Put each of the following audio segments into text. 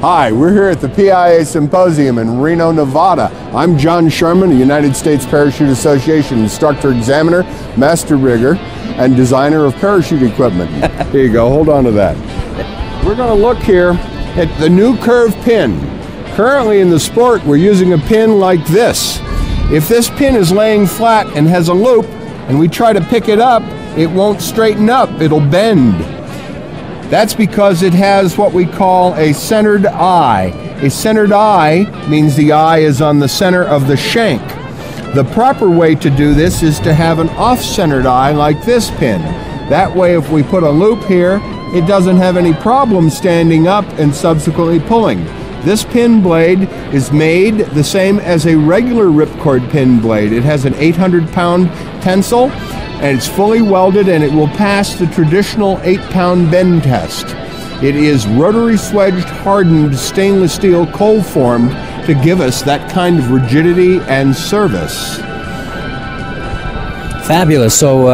Hi, we're here at the PIA Symposium in Reno, Nevada. I'm John Sherman, the United States Parachute Association instructor examiner, master rigger, and designer of parachute equipment. Here you go, hold on to that. We're going to look here at the new curve pin. Currently in the sport, we're using a pin like this. If this pin is laying flat and has a loop, and we try to pick it up, it won't straighten up, it'll bend. That's because it has what we call a centered eye. A centered eye means the eye is on the center of the shank. The proper way to do this is to have an off-centered eye like this pin. That way, if we put a loop here, it doesn't have any problem standing up and subsequently pulling. This pin blade is made the same as a regular ripcord pin blade. It has an 800-pound tensile, and it's fully welded, and it will pass the traditional 8-pound bend test. It is rotary swedged hardened stainless steel cold formed to give us that kind of rigidity and service. Fabulous. So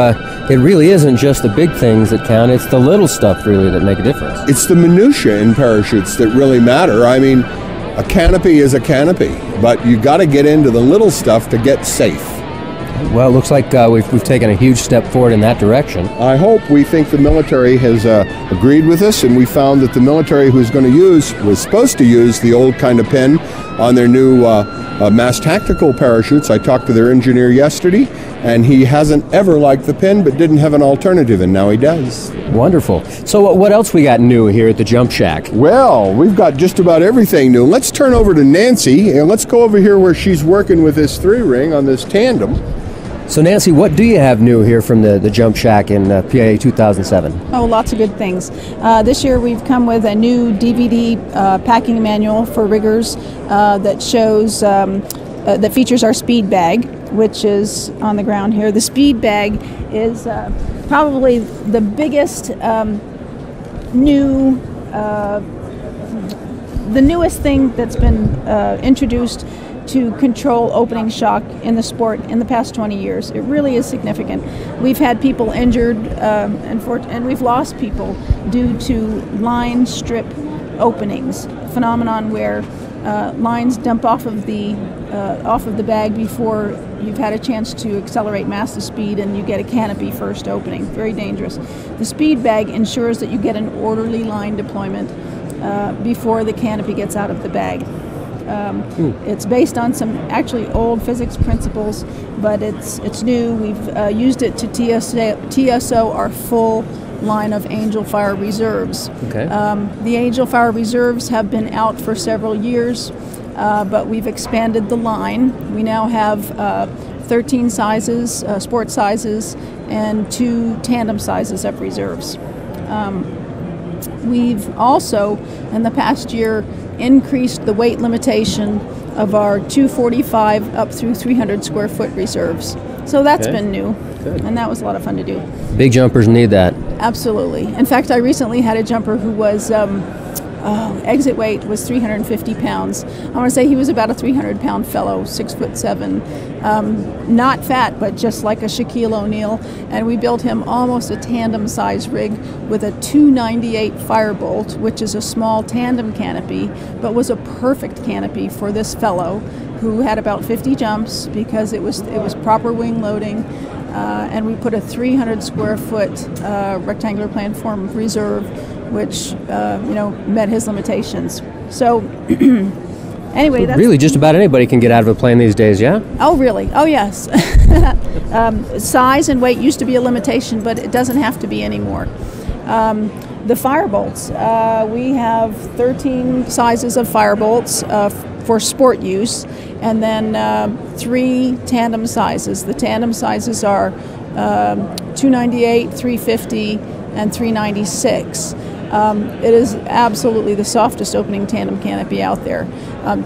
it really isn't just the big things that count, it's the little stuff really that make a difference. It's the minutia in parachutes that really matter. I mean, a canopy is a canopy, but you got to get into the little stuff to get safe. Well, it looks like we've taken a huge step forward in that direction. I hope. We think the military has agreed with us, and we found that the military was supposed to use the old kind of pin on their new mass tactical parachutes. I talked to their engineer yesterday, and he hasn't ever liked the pin but didn't have an alternative, and now he does. Wonderful. So what else we got new here at the Jump Shack? Well, we've got just about everything new. Let's turn over to Nancy, and let's go over here where she's working with this 3-ring on this tandem. So Nancy, what do you have new here from the Jump Shack in PIA 2007? Oh, lots of good things. This year we've come with a new DVD packing manual for riggers that shows, that features our speed bag, which is on the ground here. The speed bag is probably the biggest the newest thing that's been introduced to control opening shock in the sport in the past 20 years. It really is significant. We've had people injured and we've lost people due to line strip openings, phenomenon where lines dump off of the bag before you've had a chance to accelerate massive speed, and you get a canopy first opening. Very dangerous. The speed bag ensures that you get an orderly line deployment before the canopy gets out of the bag. It's based on some actually old physics principles, but it's new. We've used it to TSO our full line of Angel Fire reserves. Okay. The Angel Fire reserves have been out for several years, but we've expanded the line. We now have 13 sizes, sport sizes, and 2 tandem sizes of reserves. We've also, in the past year, increased the weight limitation of our 245 up through 300 square foot reserves. So that's been new. Good. And that was a lot of fun to do. Big jumpers need that. Absolutely. In fact, I recently had a jumper who was exit weight was 350 pounds. I want to say he was about a 300-pound fellow, 6'7", not fat, but just like a Shaquille O'Neal. And we built him almost a tandem-size rig with a 298 Firebolt, which is a small tandem canopy, but was a perfect canopy for this fellow who had about 50 jumps because it was proper wing loading. And we put a 300 square foot rectangular platform reserve, which met his limitations. So anyway, that's really just about anybody can get out of a plane these days, yeah? Oh, really? Oh, yes. Size and weight used to be a limitation, but it doesn't have to be anymore. The Firebolts, we have 13 sizes of Firebolts for sport use, and then 3 tandem sizes. The tandem sizes are 298, 350, and 396. It is absolutely the softest opening tandem canopy out there.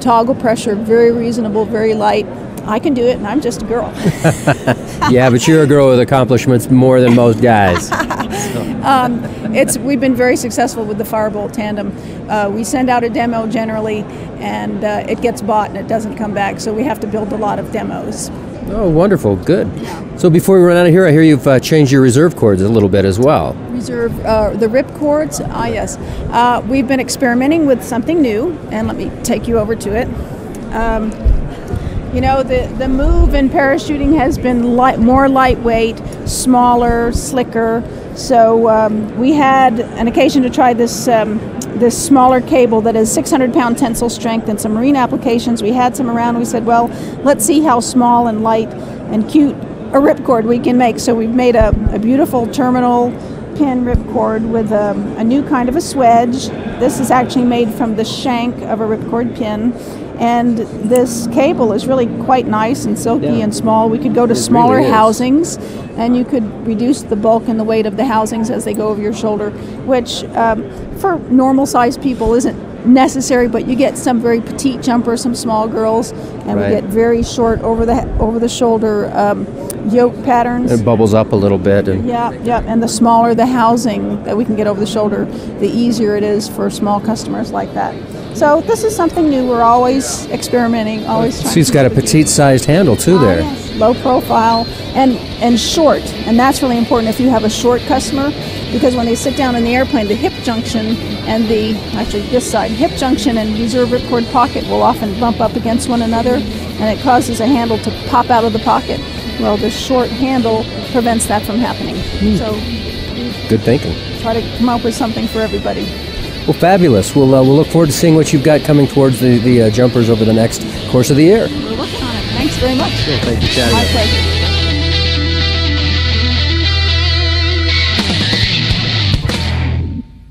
Toggle pressure, very reasonable, very light. I can do it, and I'm just a girl. Yeah, but you're a girl with accomplishments more than most guys. We've been very successful with the Firebolt tandem. We send out a demo generally, and it gets bought and it doesn't come back, so we have to build a lot of demos. Oh, wonderful. Good. So before we run out of here, I hear you've changed your reserve cords a little bit as well. Reserve the rip cords. Yes. We've been experimenting with something new, and let me take you over to it. You know, the move in parachuting has been more lightweight, smaller, slicker. So we had an occasion to try this this smaller cable that is 600-pound tensile strength and some marine applications. We had some around. We said, well, let's see how small and light and cute a ripcord we can make. So we've made a beautiful terminal pin ripcord with a new kind of a swedge. This is actually made from the shank of a ripcord pin. And this cable is really quite nice and silky and small. We could go to smaller really housings, and you could reduce the bulk and the weight of the housings as they go over your shoulder, which for normal-sized people isn't necessary, but you get some very petite jumpers, some small girls, and we get very short over the shoulder yoke patterns. It bubbles up a little bit. And and the smaller the housing that we can get over the shoulder, the easier it is for small customers like that. So this is something new. We're always experimenting, always trying. So it's got a petite-sized handle too there. Yes. Low profile and short, and that's really important if you have a short customer, because when they sit down in the airplane, the hip junction and this side, hip junction and reserve ripcord pocket will often bump up against one another, and it causes a handle to pop out of the pocket. Well, this short handle prevents that from happening. So good thinking. Try to come up with something for everybody. Well, fabulous. We'll look forward to seeing what you've got coming towards the jumpers over the next course of the year. We're working on it. Thanks very much. Yeah, thank you, Chad. My pleasure.